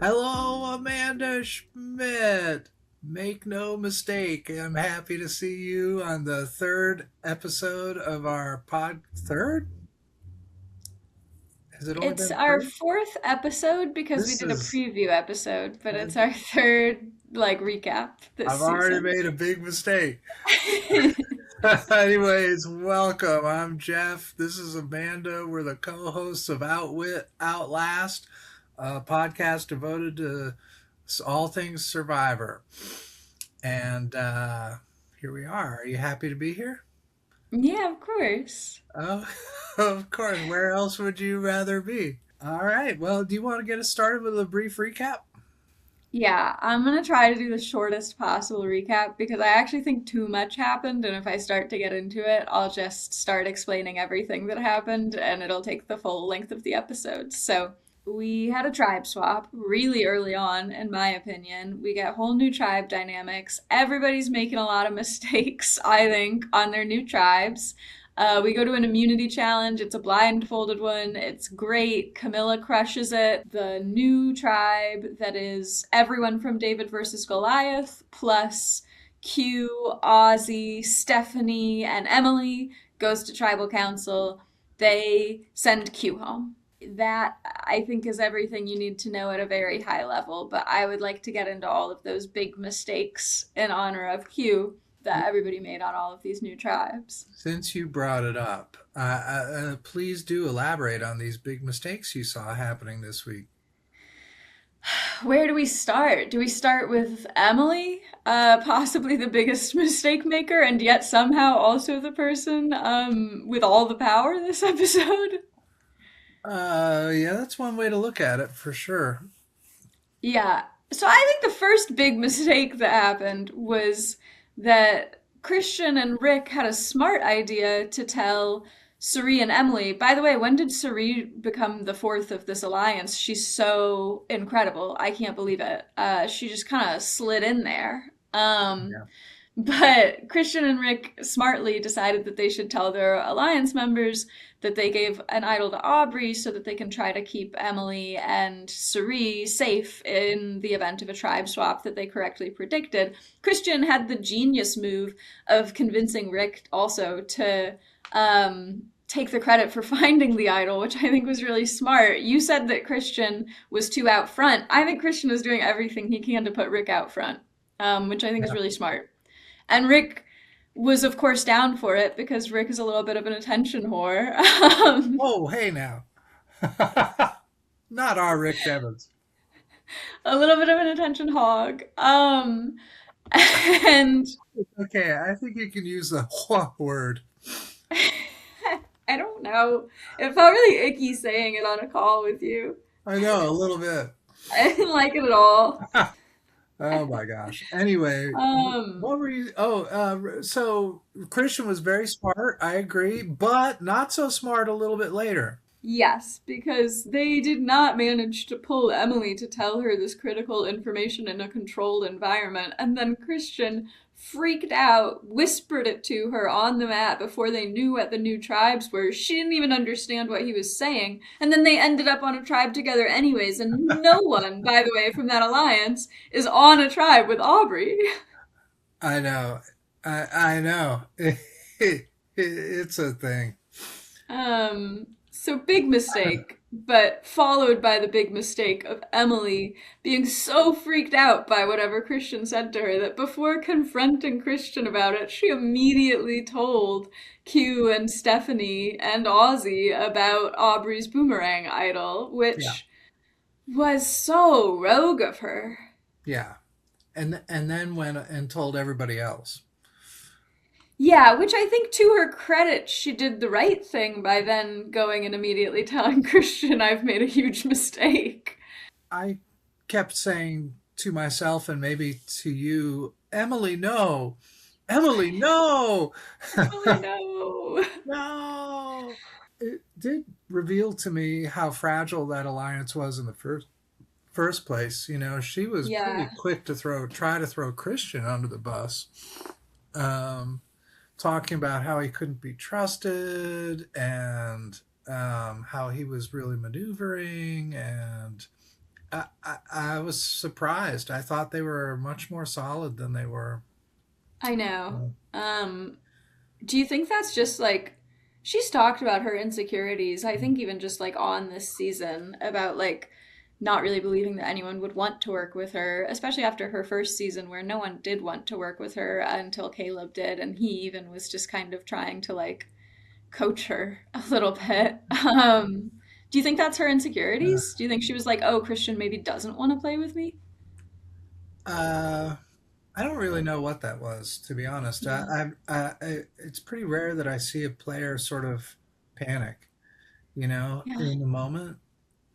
Hello, Amanda Schmidt. Make no mistake, I'm happy to see you on the third episode of our pod. Third? Has it only It's been our three? fourth episode because we This did a is. preview episode, but it's our third recap this I've already season. made a big mistake. Anyways, welcome. I'm Geoff. This is Amanda. We're the co hosts of Outwit Outlast, a podcast devoted to all things Survivor. And here we are. Are you happy to be here? Yeah, of course. Oh, of course. Where else would you rather be? All right. Well, do you want to get us started with a brief recap? Yeah, I'm gonna try to do the shortest possible recap because I actually think too much happened, and if I start to get into it, I'll just start explaining everything that happened, and it'll take the full length of the episode. So, we had a tribe swap really early on, in my opinion. We get whole new tribe dynamics. Everybody's making a lot of mistakes, I think, on their new tribes. We go to an immunity challenge. It's a blindfolded one. It's great. Camilla crushes it. The new tribe that is everyone from David versus Goliath, plus Q, Ozzy, Stephanie, and Emily, goes to tribal council. They send Q home. That, I think, is everything you need to know at a very high level, but I would like to get into all of those big mistakes in honor of Q that everybody made on all of these new tribes. Since you brought it up, please do elaborate on these big mistakes you saw happening this week. Where do we start? Do we start with Emily, possibly the biggest mistake maker, and yet somehow also the person with all the power this episode? Yeah, that's one way to look at it for sure. Yeah. So I think the first big mistake that happened was that Christian and Rick had a smart idea to tell Suri and Emily. By the way, when did Suri become the fourth of this alliance? She's so incredible. I can't believe it. She just kind of slid in there. Yeah. But Christian and Rick smartly decided that they should tell their alliance members that they gave an idol to Aubrey so that they can try to keep Emily and Suri safe in the event of a tribe swap that they correctly predicted. Christian had the genius move of convincing Rick also to take the credit for finding the idol, which I think was really smart. You said that Christian was too out front. I think Christian is doing everything he can to put Rick out front, which I think is Yeah. really smart. And Rick was, of course, down for it because Rick is a little bit of an attention whore. Oh, hey now. Not our Rick Devens. A little bit of an attention hog. And Okay, I think you can use the word. I don't know. It felt really icky saying it on a call with you. I know, a little bit. I didn't like it at all. Oh my gosh. Anyway, Um, what were you? Oh, so Christian was very smart. I agree, but not so smart a little bit later. Yes, because they did not manage to pull Emily to tell her this critical information in a controlled environment. And then Christian freaked out, whispered it to her on the mat before they knew what the new tribes were. She didn't even understand what he was saying. And then they ended up on a tribe together anyways. And no one, by the way, from that alliance is on a tribe with Aubrey. I know. I know. It's a thing. So big mistake, but followed by the big mistake of Emily being so freaked out by whatever Christian said to her that before confronting Christian about it, she immediately told Q and Stephanie and Ozzy about Aubrey's boomerang idol, Yeah. which was so rogue of her. Yeah. And then went and told everybody else. Yeah, which I think to her credit, she did the right thing by then going and immediately telling Christian, I've made a huge mistake. I kept saying to myself and maybe to you, Emily, no. Emily, no. Emily, no. No. It did reveal to me how fragile that alliance was in the first place. You know, she was pretty Yeah. quick to try to throw Christian under the bus. Um, Talking about how he couldn't be trusted and how he was really maneuvering and I was surprised. I thought they were much more solid than they were. I know. Uh, Do you think that's just like she's talked about her insecurities, I think even just like on this season about like not really believing that anyone would want to work with her, especially after her first season where no one did want to work with her until Caleb did and he even was just kind of trying to like coach her a little bit. Do you think that's her uh, insecurities? Do you think she was like, "Oh, Christian maybe doesn't want to play with me?" uh, I don't really know what that was, to be honest. Yeah. It's pretty rare that I see a player sort of panic, Yeah. in the moment.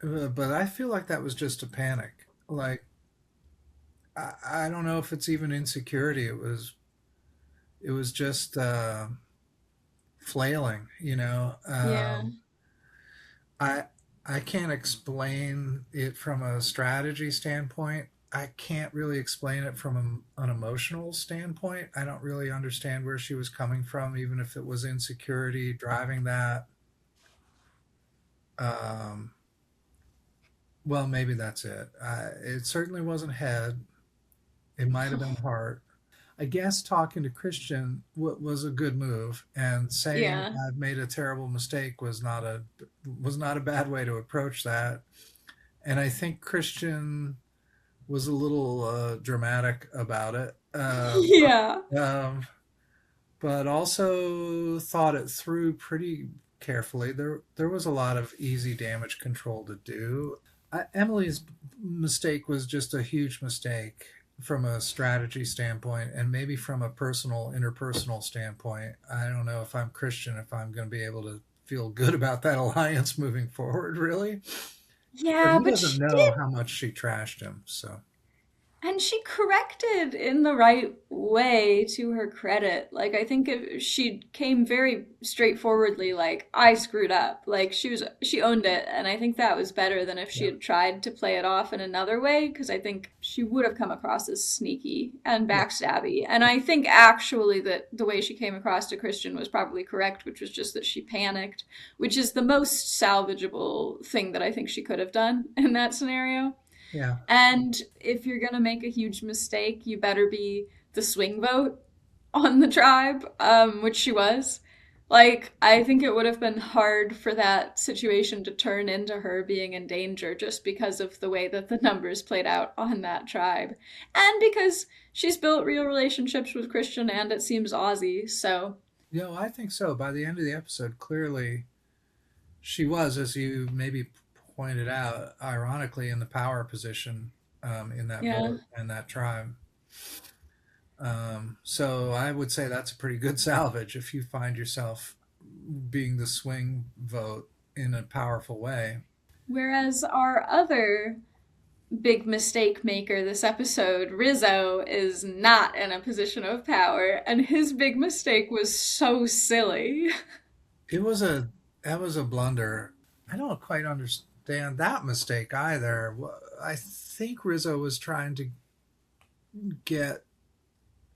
But I feel like that was just a panic. Like I don't know if it's even insecurity. It was just flailing. Yeah. I I can't explain it from a strategy standpoint. I can't really explain it from an emotional standpoint. I don't really understand where she was coming from, even if it was insecurity driving that. Um, well, maybe that's it. It certainly wasn't head. It might have been heart. I guess talking to Christian was a good move, and saying Yeah. I've made a terrible mistake was not a bad way to approach that. And I think Christian was a little dramatic about it, Yeah. um, but also thought it through pretty carefully. There was a lot of easy damage control to do. Emily's mistake was just a huge mistake from a strategy standpoint, and maybe from a personal interpersonal standpoint. I don't know if I'm Christian, if I'm going to be able to feel good about that alliance moving forward, really. But Yeah, he but doesn't she know did. how much she trashed him. So And she corrected in the right way to her credit. Like I think if she came very straightforwardly like I screwed up. Like she owned it and I think that was better than if she yeah, had tried to play it off in another way because I think she would have come across as sneaky and yeah, backstabby. And I think actually that the way she came across to Christian was probably correct, which was just that she panicked, which is the most salvageable thing that I think she could have done in that scenario. yeah. And if you're going to make a huge mistake, you better be the swing vote on the tribe, which she was. Like, I think it would have been hard for that situation to turn into her being in danger just because of the way that the numbers played out on that tribe. And because she's built real relationships with Christian and it seems Aussie, so I think so. By the end of the episode, clearly she was, as you maybe pointed out, ironically in the power position in that yeah. vote and that tribe. So I would say that's a pretty good salvage if you find yourself being the swing vote in a powerful way. Whereas our other big mistake maker this episode, Rizzo, is not in a position of power, and his big mistake was so silly. It was a that was a blunder. I don't quite understand that mistake either. I think Rizzo was trying to get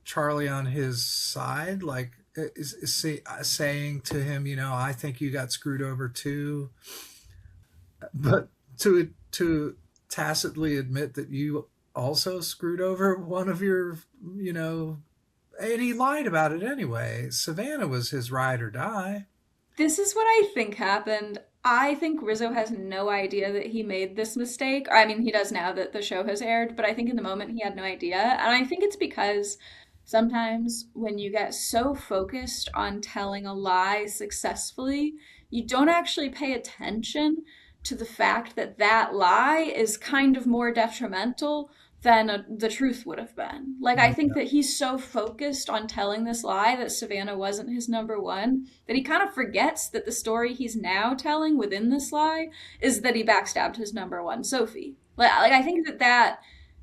Charlie on his side, like saying to him, I think you got screwed over too, but to tacitly admit that you also screwed over one of your, and he lied about it anyway. Savannah was his ride or die. This is what I think happened. I think Rizzo has no idea that he made this mistake. Or, I mean, he does now that the show has aired, but I think in the moment he had no idea. And I think it's because sometimes when you get so focused on telling a lie successfully, you don't actually pay attention to the fact that that lie is kind of more detrimental than the truth would have been. Like, I think Yeah. that he's so focused on telling this lie that Savannah wasn't his number one that he kind of forgets that the story he's now telling within this lie is that he backstabbed his number one, Sophie. Like I think that that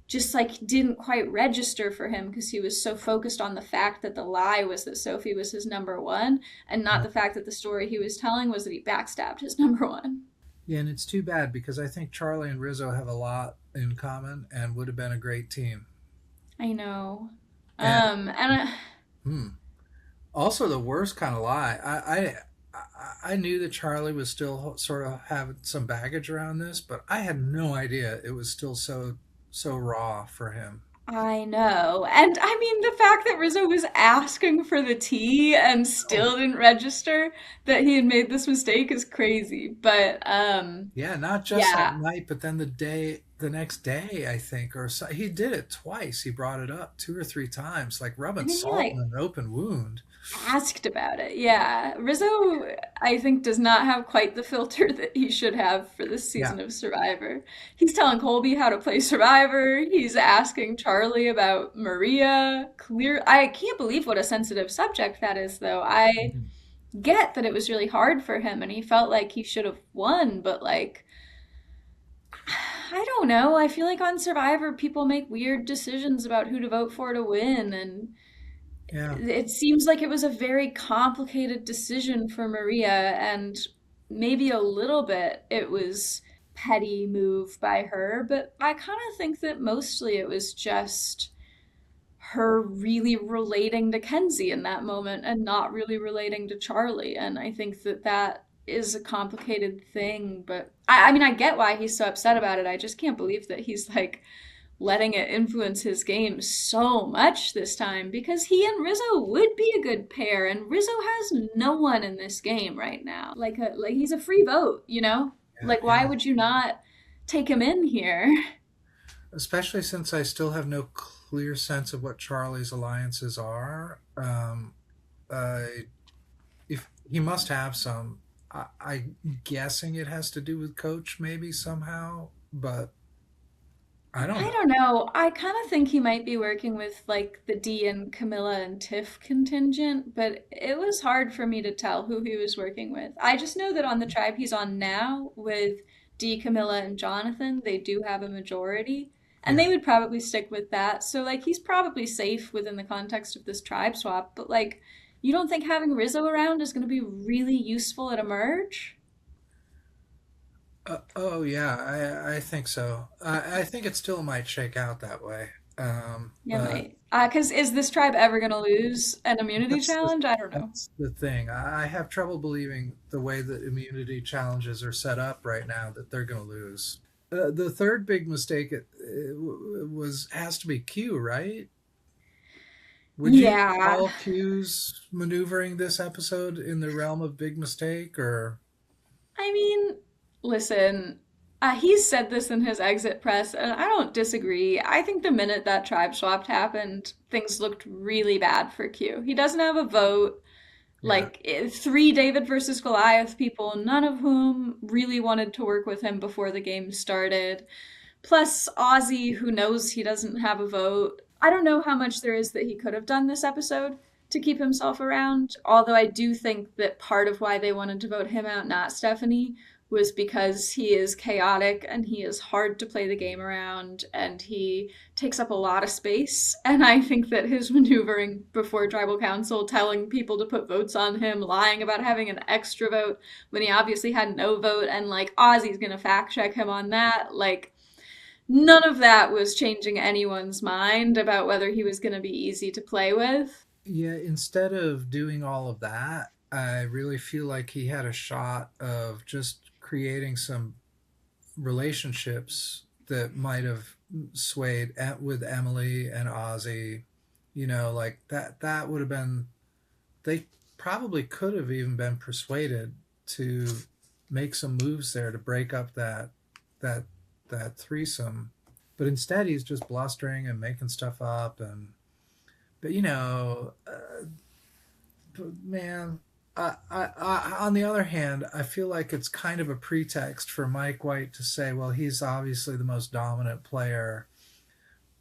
just like didn't quite register for him because he was so focused on the fact that the lie was that Sophie was his number one and not the fact that the story he was telling was that he backstabbed his number one. Yeah, and it's too bad because I think Charlie and Rizzo have a lot in common and would have been a great team. I know. And And hmm, also the worst kind of lie. I knew that Charlie was still sort of having some baggage around this, but I had no idea it was still so raw for him. I know. And I mean, the fact that Rizzo was asking for the tea and Oh, still didn't register that he had made this mistake is crazy. But yeah, not just that yeah. night, but then the next day, I think, or so, he did it twice. He brought it up two or three times, like I rubbing think he salt in like an open wound. asked about it. Yeah. Rizzo, I think, does not have quite the filter that he should have for this Yeah. season of Survivor. He's telling Colby how to play Survivor. He's asking Charlie about Maria. I can't believe what a sensitive subject that is, though. I Mhm. get that it was really hard for him and he felt like he should have won, but like, I don't know. I feel like on Survivor, people make weird decisions about who to vote for to win, and Yeah. it seems like it was a very complicated decision for Maria, and maybe a little bit it was petty move by her, but I kind of think that mostly it was just her really relating to Kenzie in that moment and not really relating to Charlie. And I think that that is a complicated thing, but I mean, I get why he's so upset about it. I just can't believe that he's like letting it influence his game so much this time because he and Rizzo would be a good pair, and Rizzo has no one in this game right now. Like he's a free vote, you know? Yeah. Like why Yeah. would you not take him in here? Especially since I still have no clear sense of what Charlie's alliances are. Uh, if he must have some, I'm guessing it has to do with Coach, maybe somehow, but I don't I know. don't know. I kind of think he might be working with like the D and Camilla and Tiff contingent, but it was hard for me to tell who he was working with. I just know that on the tribe he's on now with D, Camilla, and Jonathan, they do have a majority, and Yeah. they would probably stick with that. So like he's probably safe within the context of this tribe swap, but like you don't think having Rizzo around is going to be really useful at a merge? Oh yeah, I think so. I think it still might shake out that way. Yeah, But mate. Because is this tribe ever going to lose an immunity that's the challenge? I don't know. that's the thing. I have trouble believing the way that immunity challenges are set up right now that they're going to lose. The third big mistake was has to be Q, right? Would you Yeah. call Q's maneuvering this episode in the realm of big mistake, or I mean, listen, he's said this in his exit press, and I don't disagree. I think the minute that tribe swapped happened, things looked really bad for Q. He doesn't have a vote. yeah, Like, three David versus Goliath people, none of whom really wanted to work with him before the game started. Plus, Ozzy, who knows he doesn't have a vote. I don't know how much there is that he could have done this episode to keep himself around, although I do think that part of why they wanted to vote him out, not Stephanie, was because he is chaotic and he is hard to play the game around and he takes up a lot of space. And I think that his maneuvering before tribal council, telling people to put votes on him, lying about having an extra vote when he obviously had no vote, and like Ozzy's gonna fact check him on that, like none of that was changing anyone's mind about whether he was going to be easy to play with. yeah. Instead of doing all of that, I really feel like he had a shot of just creating some relationships that might have swayed with Emily and Ozzy. You know, like that would have been, they probably could have even been persuaded to make some moves there to break up that that threesome. But instead, he's just blustering and making stuff up, and but man, on the other hand, I feel like it's kind of a pretext for Mike White to say, well, he's obviously the most dominant player.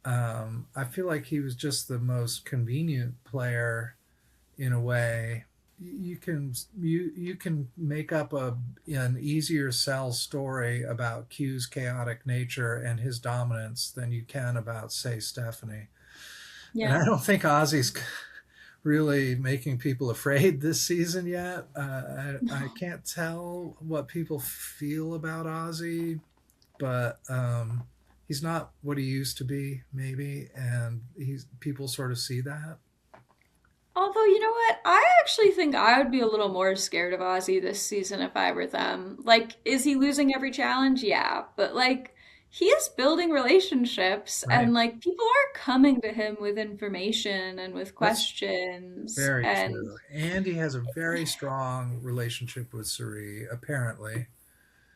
I feel like he was just the most convenient player in a way. You can make up an easier sell story about Q's chaotic nature and his dominance than you can about, say, Stephanie. And Yeah. I don't think Ozzy's really making people afraid this season yet. I No. can't tell what people feel about Ozzy, but he's not what he used to be, maybe, and he's people sort of see that. Although, you know what? I actually think I would be a little more scared of Ozzy this season if I were them. Like, is he losing every challenge? Yeah. But, like, he is building relationships, Right. and, like, people are coming to him with information and with That's questions. very And, true. And he has a very strong relationship with Suri, apparently.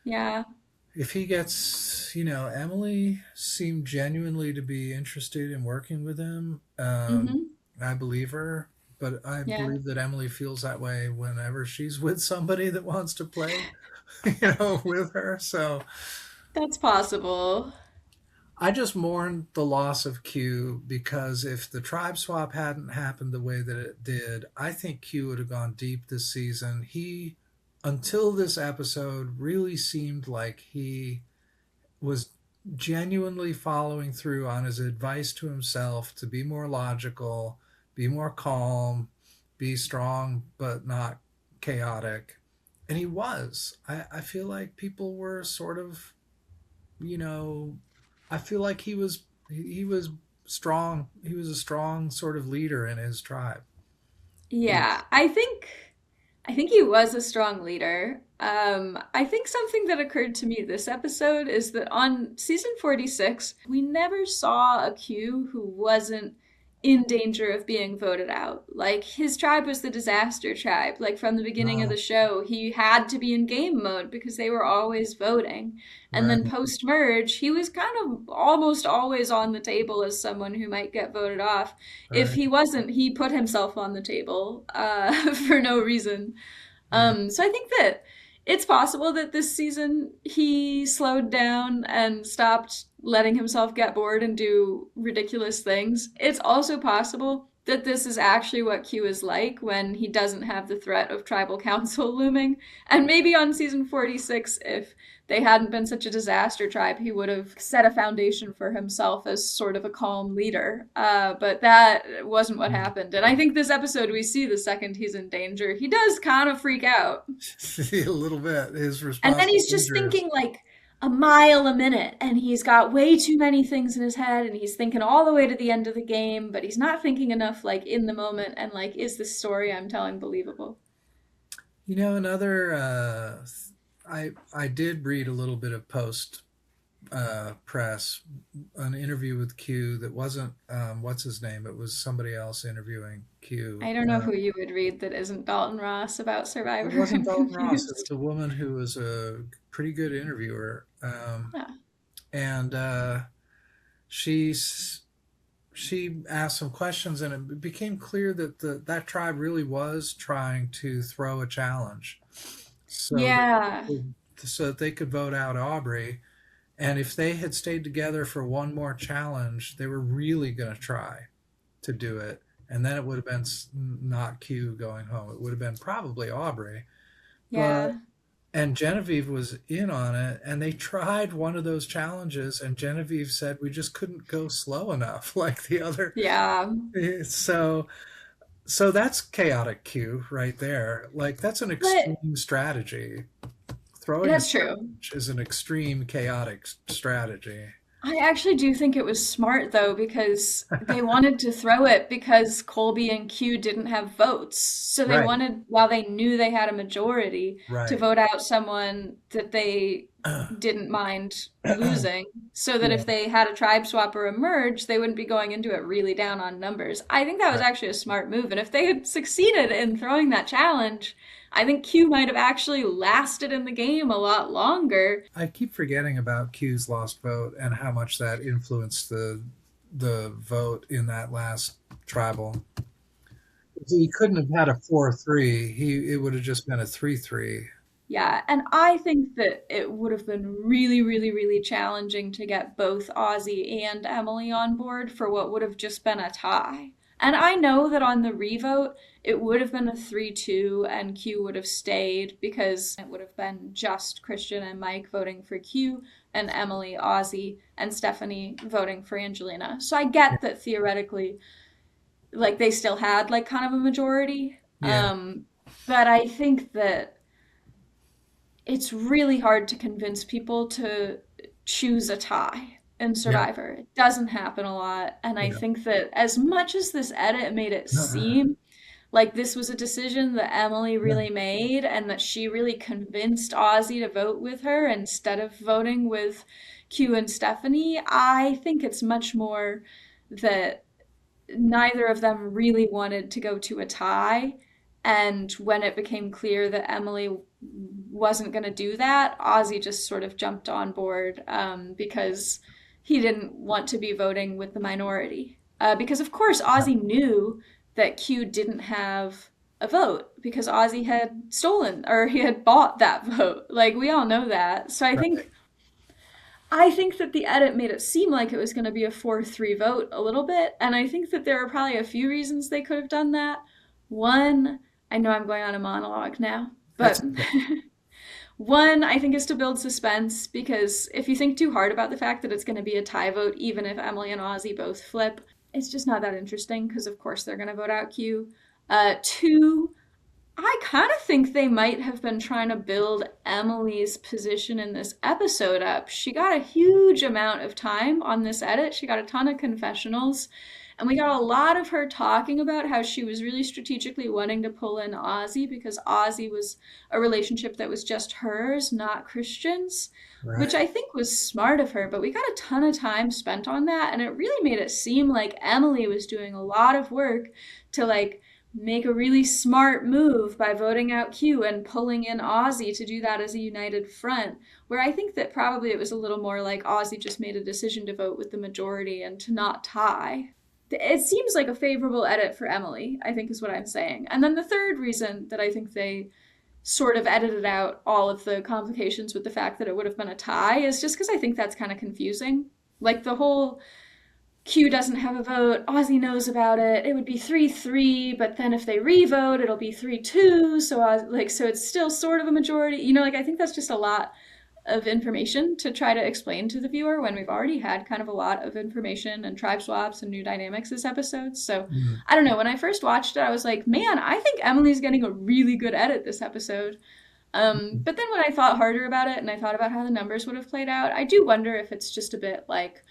yeah. If he gets, Emily seemed genuinely to be interested in working with him. Mm-hmm. I believe her, but I Yeah. believe that Emily feels that way whenever she's with somebody that wants to play, with her. So That's possible. I just mourned the loss of Q because if the tribe swap hadn't happened the way that it did, I think Q would have gone deep this season. He, until this episode, really seemed like he was genuinely following through on his advice to himself to be more logical, be more calm, be strong but not chaotic. And he was. I feel like people were sort of, you know, I feel like he was strong. He was a strong sort of leader in his tribe. Yeah. I think he was a strong leader. I think something that occurred to me this episode is that on season 46, we never saw a Q who wasn't in danger of being voted out. Like, his tribe was the disaster tribe. Like, from the beginning of Oh, the show, he had to be in game mode because they were always voting. And right, then post merge, he was kind of almost always on the table as someone who might get voted off. If right, he wasn't, he put himself on the table for no reason. yeah. So I think that it's possible that this season he slowed down and stopped letting himself get bored and do ridiculous things. It's also possible that this is actually what Q is like when he doesn't have the threat of tribal council looming. And maybe on season 46, if they hadn't been such a disaster tribe, he would have set a foundation for himself as sort of a calm leader. But that wasn't what happened. And I think this episode we see the second he's in danger, he does kind of freak out. A little bit. His And response then to he's just danger is thinking like a mile a minute, and he's got way too many things in his head, and he's thinking all the way to the end of the game, but he's not thinking enough like in the moment and like, is this story I'm telling believable? another. I did read a little bit of post press, an interview with Q that wasn't what's his name. It was somebody else interviewing Q. I don't know who you would read that isn't Dalton Ross about It Survivor. wasn't I'm Dalton Ross. It was confused. a woman who was a pretty good interviewer, Yeah. and she's she asked some questions, and it became clear that that tribe really was trying to throw a challenge, so that Yeah. so that they could vote out Aubrey. And if they had stayed together for one more challenge, they were really going to try to do it. And then it would have been not Q going home. It would have been probably Aubrey. But Yeah. and Genevieve was in on it, and they tried one of those challenges, and Genevieve said we just couldn't go slow enough like the other. Yeah. So so that's chaotic Q right there. Like that's an But extreme strategy. Throwing a that's true. challenge is an extreme chaotic strategy. I actually do think it was smart though, because they wanted to throw it because Colby and Q didn't have votes. So they Right, wanted, while they knew they had a majority, to right. vote out someone that they didn't mind losing. So that Yeah, if they had a tribe swap or a merge, they wouldn't be going into it really down on numbers. I think that was right. actually a smart move. And if they had succeeded in throwing that challenge, I think Q might have actually lasted in the game a lot longer. I keep forgetting about Q's lost vote and how much that influenced the vote in that last tribal. He couldn't have had a 4-3. He it would have just been a 3-3. Yeah, and I think that it would have been really, really, really challenging to get both Ozzy and Emily on board for what would have just been a tie. And I know that on the revote, it would have been a 3-2 and Q would have stayed because it would have been just Christian and Mike voting for Q and Emily, Ozzy, and Stephanie voting for Angelina. So I get that theoretically, like they still had like kind of a majority. Yeah. But I think that it's really hard to convince people to choose a tie in Yeah. Survivor. It doesn't happen a lot. And I Yeah. think that as much as this edit made it seem like this was a decision that Emily Yeah. really made and that she really convinced Ozzy to vote with her instead of voting with Q and Stephanie. I think it's much more that neither of them really wanted to go to a tie. And when it became clear that Emily wasn't going to do that, Ozzy just sort of jumped on board because he didn't want to be voting with the minority. Because, of course, Ozzy knew that Q didn't have a vote because Ozzy had stolen or he had bought that vote. Like, we all know that. So I Right. think I think that the edit made it seem like it was going to be a 4-3 vote a little bit, and I think that there are probably a few reasons they could have done that. One, I know I'm going on a monologue now, That's but okay. one, I think is to build suspense because if you think too hard about the fact that it's going to be a tie vote, even if Emily and Ozzy both flip, it's just not that interesting because, of course, they're going to vote out Q. Two, I kind of think they might have been trying to build Emily's position in this episode up. She got a huge amount of time on this edit. She got a ton of confessionals. And we got a lot of her talking about how she was really strategically wanting to pull in Ozzy because Ozzy was a relationship that was just hers, not Christian's, which Right. I think was smart of her. But we got a ton of time spent on that. And it really made it seem like Emily was doing a lot of work to like make a really smart move by voting out Q and pulling in Ozzy to do that as a united front. Where I think that probably it was a little more like Ozzy just made a decision to vote with the majority and to not tie. It seems like a favorable edit for Emily, I think is what I'm saying. And then the third reason that I think they sort of edited out all of the complications with the fact that it would have been a tie is just because I think that's kind of confusing. Like the whole Q doesn't have a vote. Ozzy knows about it. It would be 3-3, but then if they re-vote, it'll be 3-2. So so it's still sort of a majority. Like I think that's just a lot of information to try to explain to the viewer when we've already had kind of a lot of information and tribe swaps and new dynamics this episode. So Mm. I don't know. When I first watched it, I was like, man, I think Emily's getting a really good edit this episode. But then when I thought harder about it and I thought about how the numbers would have played out, I do wonder if it's just a bit like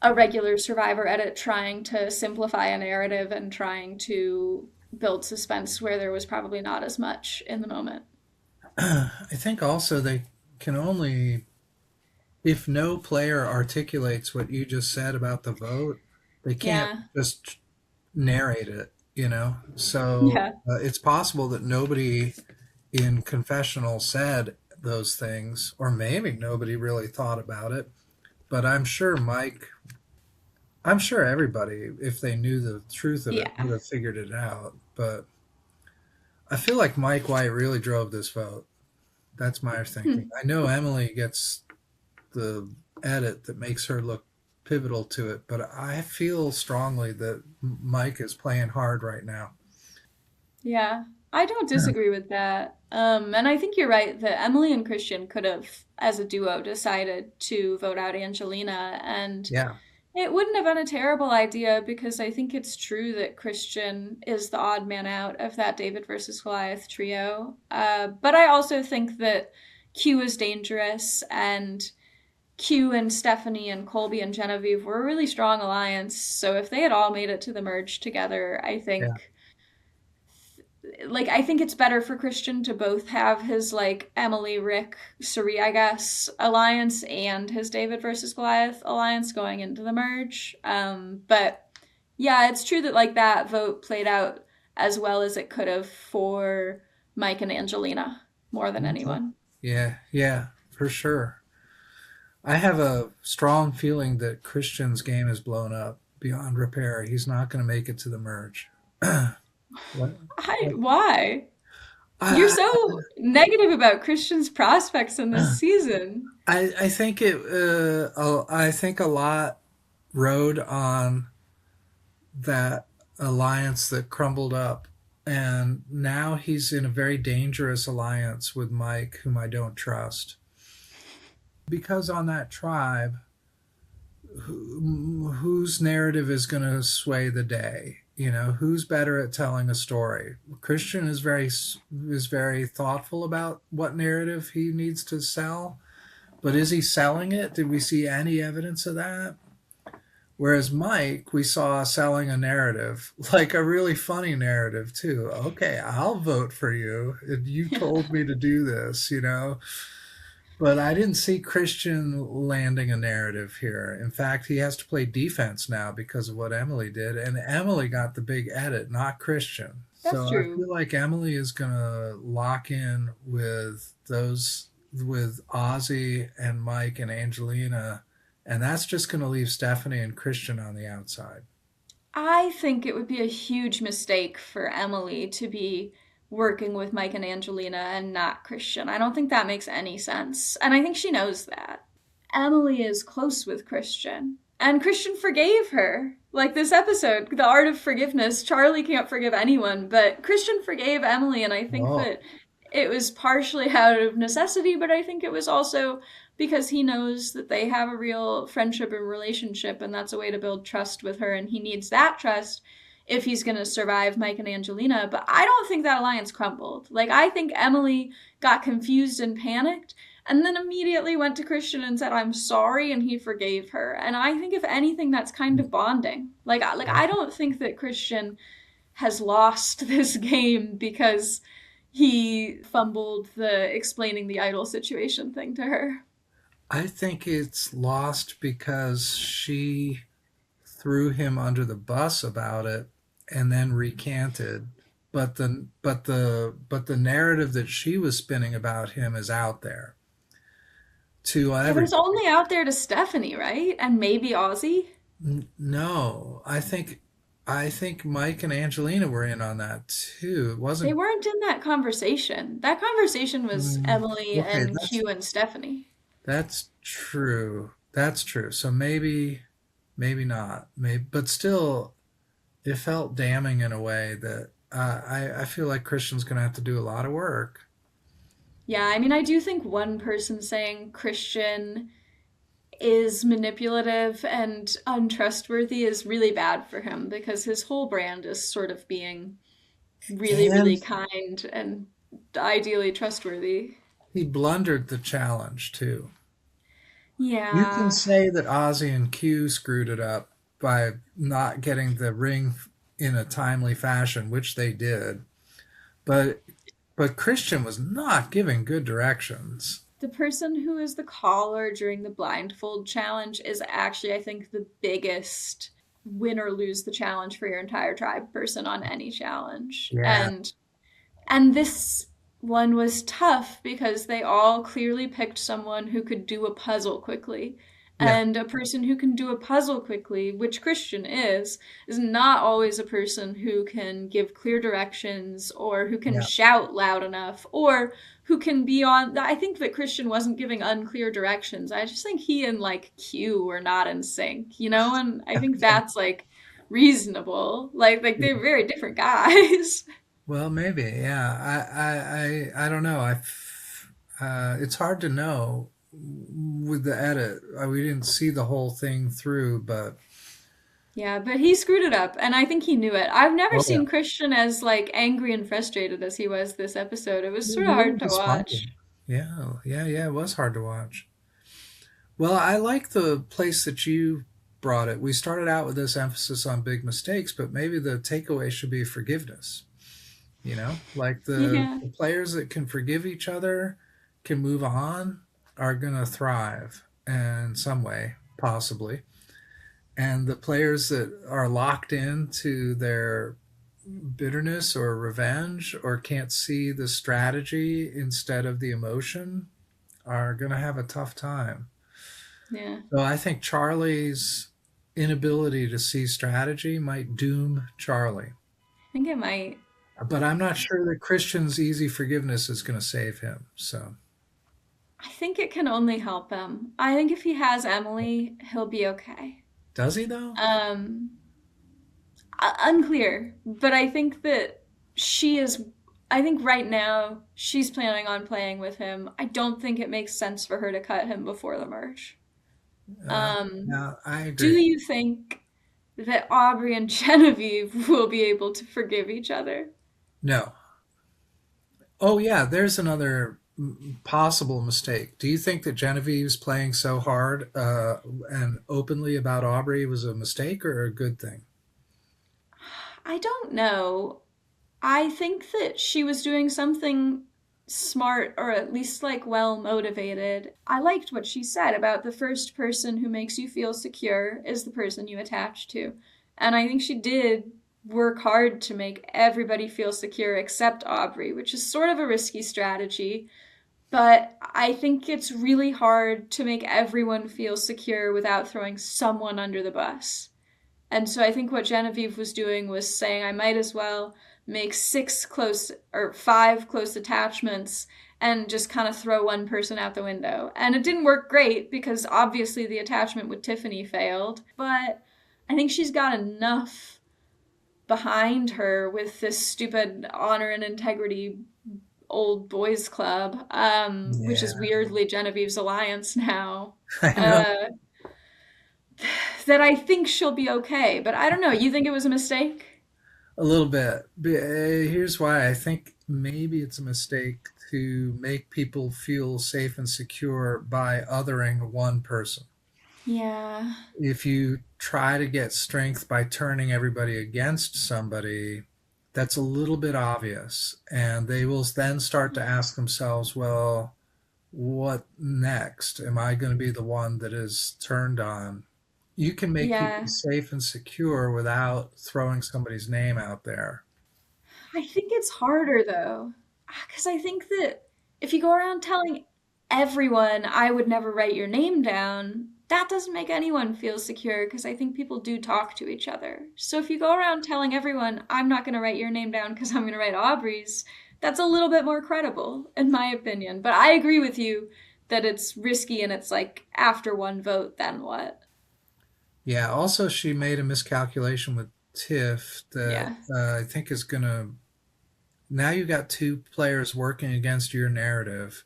a regular Survivor edit trying to simplify a narrative and trying to build suspense where there was probably not as much in the moment. I think also they can only, if no player articulates what you just said about the vote, they can't Yeah. just narrate it, you know? So Yeah. it's possible that nobody in confessional said those things, or maybe nobody really thought about it. But I'm sure everybody, if they knew the truth of it, Yeah. would have figured it out. But I feel like Mike White really drove this vote. That's my thinking. Hmm. I know Emily gets the edit that makes her look pivotal to it, but I feel strongly that Mike is playing hard right now. Yeah. I don't disagree with that. And I think you're right that Emily and Christian could have, as a duo, decided to vote out Angelina. And Yeah, it wouldn't have been a terrible idea because I think it's true that Christian is the odd man out of that David versus Goliath trio. But I also think that Q is dangerous, and Q and Stephanie and Colby and Genevieve were a really strong alliance. So if they had all made it to the merge together, yeah, I think it's better for Christian to both have his like Emily, Rick, Suri, I guess, alliance and his David versus Goliath alliance going into the merge. But yeah, it's true that like that vote played out as well as it could have for Mike and Angelina more than okay. anyone. Yeah, yeah, for sure. I have a strong feeling that Christian's game is blown up beyond repair. He's not going to make it to the merge. What? Why? You're I, so negative about Christian's prospects in this season. I think I think a lot rode on that alliance that crumbled up, and now he's in a very dangerous alliance with Mike, whom I don't trust. Because on that tribe, whose narrative is going to sway the day? You know, who's better at telling a story? Christian is very thoughtful about what narrative he needs to sell, but is he selling it? Did we see any evidence of that? Whereas Mike, we saw selling a narrative, like a really funny narrative too. Okay, I'll vote for you. And you told me to do this, you know? But I didn't see Christian landing a narrative here. In fact, he has to play defense now because of what Emily did. And Emily got the big edit, not Christian. That's So I true. feel like Emily is going to lock in with those, with Ozzy and Mike and Angelina. And that's just going to leave Stephanie and Christian on the outside. I think it would be a huge mistake for Emily to be working with Mike and Angelina and not Christian. I don't think that makes any sense. And I think she knows that. Emily is close with Christian, and Christian forgave her. Like this episode, The Art of Forgiveness, Charlie can't forgive anyone, but Christian forgave Emily, and I think Oh, that it was partially out of necessity, but I think it was also because he knows that they have a real friendship and relationship, and that's a way to build trust with her, and he needs that trust if he's going to survive Mike and Angelina. But I don't think that alliance crumbled. Like, I think Emily got confused and panicked and then immediately went to Christian and said, "I'm sorry," and he forgave her. And I think if anything, that's kind of bonding. Like I don't think that Christian has lost this game because he fumbled the explaining the idol situation thing to her. I think it's lost because she threw him under the bus about it and then recanted. But the narrative that she was spinning about him is out there to Yeah, but everybody. it's only out there to Stephanie, right? And maybe Ozzy. No, I think Mike and Angelina were in on that too. It They wasn't. weren't in that conversation. That conversation was Emily Okay, and Q and Stephanie. that's true. That's true. So maybe not. Maybe, but still, it felt damning in a way that I feel like Christian's going to have to do a lot of work. Yeah, I mean, I do think one person saying Christian is manipulative and untrustworthy is really bad for him because his whole brand is sort of being really, And really kind and ideally trustworthy. he blundered the challenge too. You can Yeah. say that Ozzy and Q screwed it up by not getting the ring in a timely fashion, which they did. But Christian was not giving good directions. The person who is the caller during the blindfold challenge is actually, I think, the biggest win or lose the challenge for your entire tribe person on any challenge. Yeah, And this one was tough because they all clearly picked someone who could do a puzzle quickly. yeah, And a person who can do a puzzle quickly, which Christian is not always a person who can give clear directions or who can yeah. shout loud enough or who can be on. I think that Christian wasn't giving unclear directions. I just think he and like Q were not in sync, you know? And I think that's like reasonable. Like they're very different guys. Well, maybe. Yeah. I don't know. It's hard to know with the edit. We didn't see the whole thing through, but Yeah, but he screwed it up, and I think he knew it. I've never oh yeah, seen Christian as like angry and frustrated as he was this episode. It was he sort was of a little hard to despondent. watch. Yeah, yeah, yeah. It was hard to watch. Well, I like the place that you brought it. We started out with this emphasis on big mistakes, but maybe the takeaway should be forgiveness. Like Yeah. the players that can forgive each other, can move on, are going to thrive in some way, possibly. And the players that are locked into their bitterness or revenge or can't see the strategy instead of the emotion are going to have a tough time. Yeah. So I think Charlie's inability to see strategy might doom Charlie. I think it might. But I'm not sure that Christian's easy forgiveness is going to save him. So I think it can only help him. I think if he has Emily, he'll be okay. does he though? Um, Unclear, but I think that she is. I think right now she's planning on playing with him. I don't think it makes sense for her to cut him before the merge. Um, Yeah, I do agree. you think that Aubrey and Genevieve will be able to forgive each other? No. Oh yeah, there's another. possible mistake. Do you think that Genevieve's playing so hard and openly about Aubrey was a mistake or a good thing? I don't know. I think that she was doing something smart or at least like well motivated. I liked what she said about the first person who makes you feel secure is the person you attach to. And I think she did work hard to make everybody feel secure except Aubrey, which is sort of a risky strategy. But I think it's really hard to make everyone feel secure without throwing someone under the bus. And so I think what Genevieve was doing was saying, I might as well make six close or five close attachments and just kind of throw one person out the window. And it didn't work great because obviously the attachment with Tiffany failed. But I think she's got enough behind her with this stupid honor and integrity old boys club, which is Yeah, weirdly Genevieve's alliance now. I know. Uh, that I think she'll be okay. But I don't know. You think it was a mistake? A little bit. Here's why I think maybe it's a mistake to make people feel safe and secure by othering one person. Yeah. If you try to get strength by turning everybody against somebody, that's a little bit obvious. And they will then start to ask themselves, well, what next? Am I going to be the one that is turned on? You can make people Yeah. safe and secure without throwing somebody's name out there. I think it's harder though. Because I think that if you go around telling everyone I would never write your name down, that doesn't make anyone feel secure because I think people do talk to each other. So if you go around telling everyone I'm not going to write your name down because I'm going to write Aubrey's, that's a little bit more credible, in my opinion. But I agree with you that it's risky and it's like after one vote, then what? Yeah, also, she made a miscalculation with Tiff that Yeah. I think is going to. Now you got two players working against your narrative,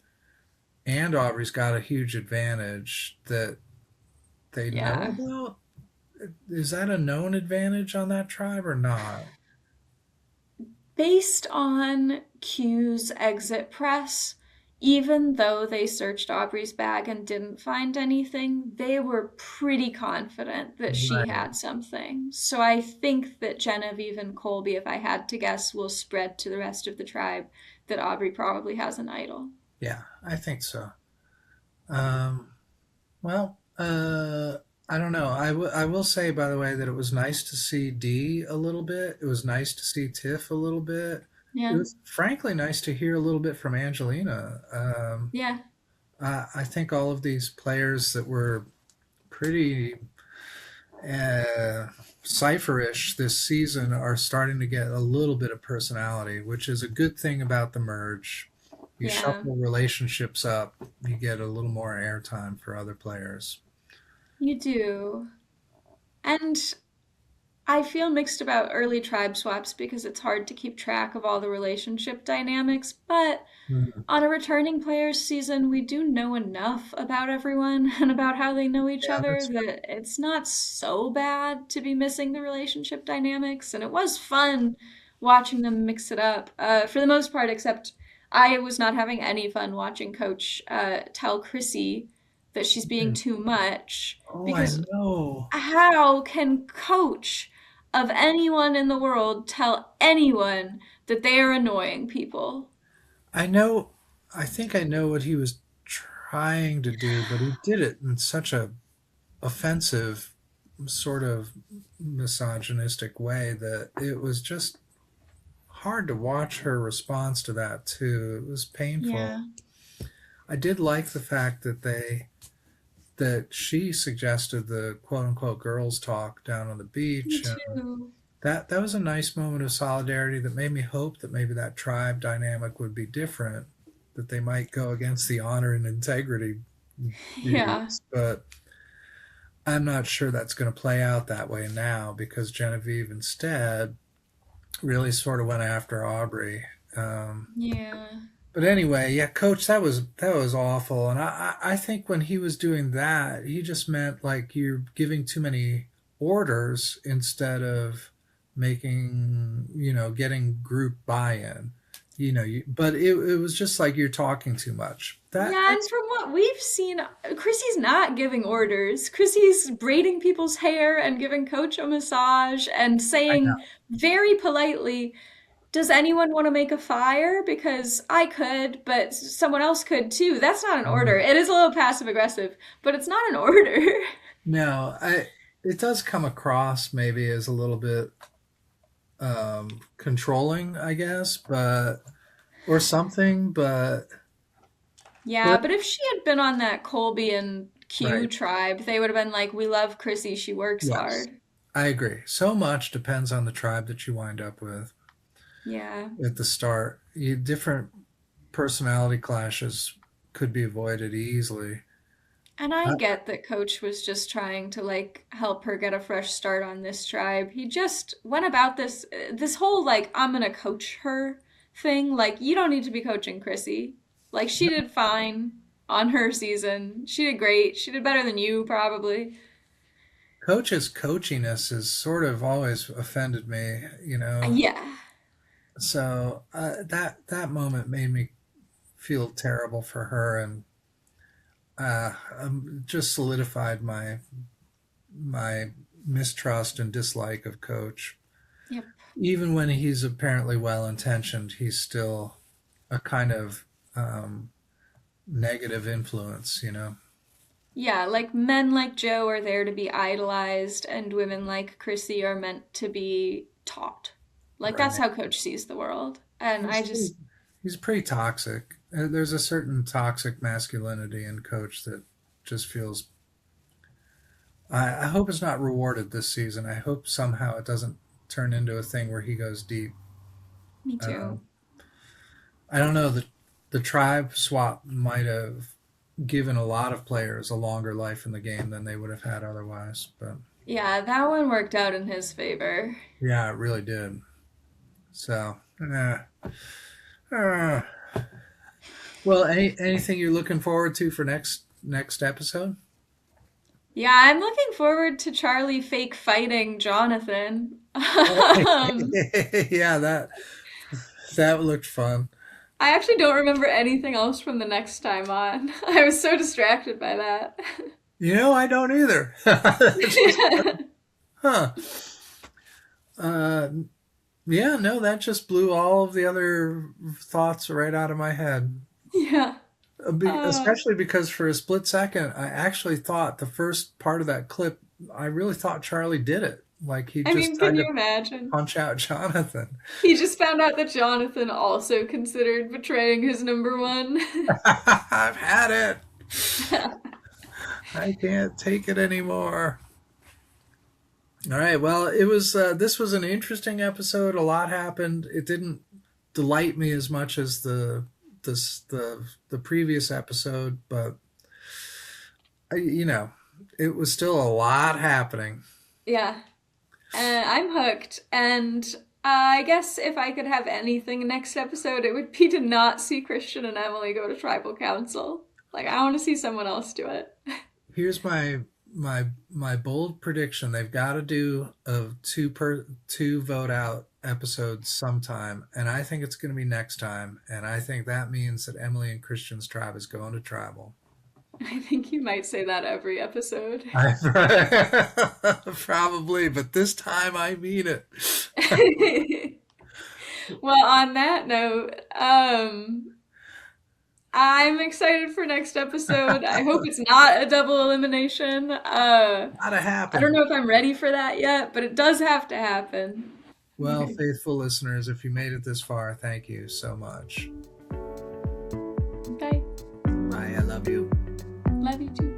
and Aubrey's got a huge advantage that they know Yeah. about. Is that a known advantage on that tribe or not? Based on Q's exit press, even though they searched Aubrey's bag and didn't find anything, they were pretty confident that she Right. had something. So I think that Genevieve and Colby, if I had to guess, will spread to the rest of the tribe that Aubrey probably has an idol. Yeah, I think so. Um, well, I don't know. I will say, by the way, that it was nice to see Dee a little bit. It was nice to see Tiff a little bit. It Yeah, was frankly nice to hear a little bit from Angelina. yeah, I think all of these players that were pretty uh, cipherish this season are starting to get a little bit of personality, which is a good thing about the merge. You yeah. shuffle relationships up, you get a little more airtime for other players. You do. And I feel mixed about early tribe swaps because it's hard to keep track of all the relationship dynamics, but Mhm. on a returning players season, we do know enough about everyone and about how they know each Yeah, other that's that it's not so bad to be missing the relationship dynamics. And it was fun watching them mix it up for the most part, except I was not having any fun watching Coach tell Chrissy that she's being right. too much Oh, I because know. how can Coach of anyone in the world tell anyone that they are annoying people? I know. I think I know what he was trying to do, but he did it in such a offensive, sort of misogynistic way that it was just hard to watch her response to that too. It was painful. Yeah, I did like the fact that she suggested the quote unquote girls talk down on the me beach, and too. that was a nice moment of solidarity that made me hope that maybe that tribe dynamic would be different, that they might go against the honor and integrity Yeah, dudes. But I'm not sure that's going to play out that way now because Genevieve instead really sort of went after Aubrey. yeah, But anyway, yeah, Coach, that was awful, and I think when he was doing that, he just meant like you're giving too many orders instead of making getting group buy-in. but it was just like you're talking too much. Yeah, and That's from what we've seen, Chrissy's not giving orders. Chrissy's braiding people's hair and giving Coach a massage and I know. saying very politely, does anyone want to make a fire? Because I could, but someone else could too. That's not an order. Mhm. It is a little passive aggressive, but it's not an order. No, it does come across maybe as a little bit controlling, I guess, but or something, Yeah, but but if she had been on that Colby and Q right. tribe, they would have been like, we love Chrissy, she works Yes. hard. I agree. So much depends on the tribe that you wind up with Yeah. at the start. Different personality clashes could be avoided easily. And I I, get that Coach was just trying to like help her get a fresh start on this tribe. He just went about this whole like I'm gonna coach her thing. Like you don't need to be coaching Chrissy. Like she did fine on her season. She did great. She did better than you probably. Coach's coachiness has sort of always offended me, you know. Yeah. So that moment made me feel terrible for her, and just solidified my mistrust and dislike of Coach. Yep. Even when he's apparently well intentioned, he's still a kind of negative influence, you know. Yeah, like men like Joe are there to be idolized, and women like Chrissy are meant to be taught. Like that's Right. how Coach sees the world. And He's I pretty, just, he's pretty toxic. There's a certain toxic masculinity in Coach that just feels. I hope it's not rewarded this season. I hope somehow it doesn't turn into a thing where he goes deep. me too. Um, I don't know. The tribe swap might have given a lot of players a longer life in the game than they would have had otherwise. But Yeah, that one worked out in his favor. yeah, it really did. So, uh, well, anything you're looking forward to for next episode? Yeah, I'm looking forward to Charlie fake fighting Jonathan. Yeah, that looked fun. I actually don't remember anything else from the next time on. I was so distracted by that. I don't either. Huh. Uh, yeah, no, that just blew all of the other thoughts right out of my head. Yeah. Uh, Especially because for a split second, I actually thought the first part of that clip, I really thought Charlie did it. Like he I just mean, can tried you to imagine? punch out Jonathan. He just found out that Jonathan also considered betraying his number one. I've had it. I can't take it anymore. All right. Well, this was an interesting episode. A lot happened. It didn't delight me as much as the previous episode, but you know, it was still a lot happening. Yeah. I'm hooked. And I guess if I could have anything next episode, it would be to not see Christian and Emily go to tribal council. Like, I want to see someone else do it. Here's my bold prediction. They've got to do a two vote out episode sometime, and I think it's going to be next time. And I think that means that Emily and Christian's tribe is going to tribal. I think you might say that every episode. Probably, but this time I mean it. Well, on that note, I'm excited for next episode. I hope it's not a double elimination. Gotta I don't happen. know if I'm ready for that yet, but it does have to happen. Well, faithful listeners, if you made it this far, thank you so much. Okay. Bye. I love you. Love you too.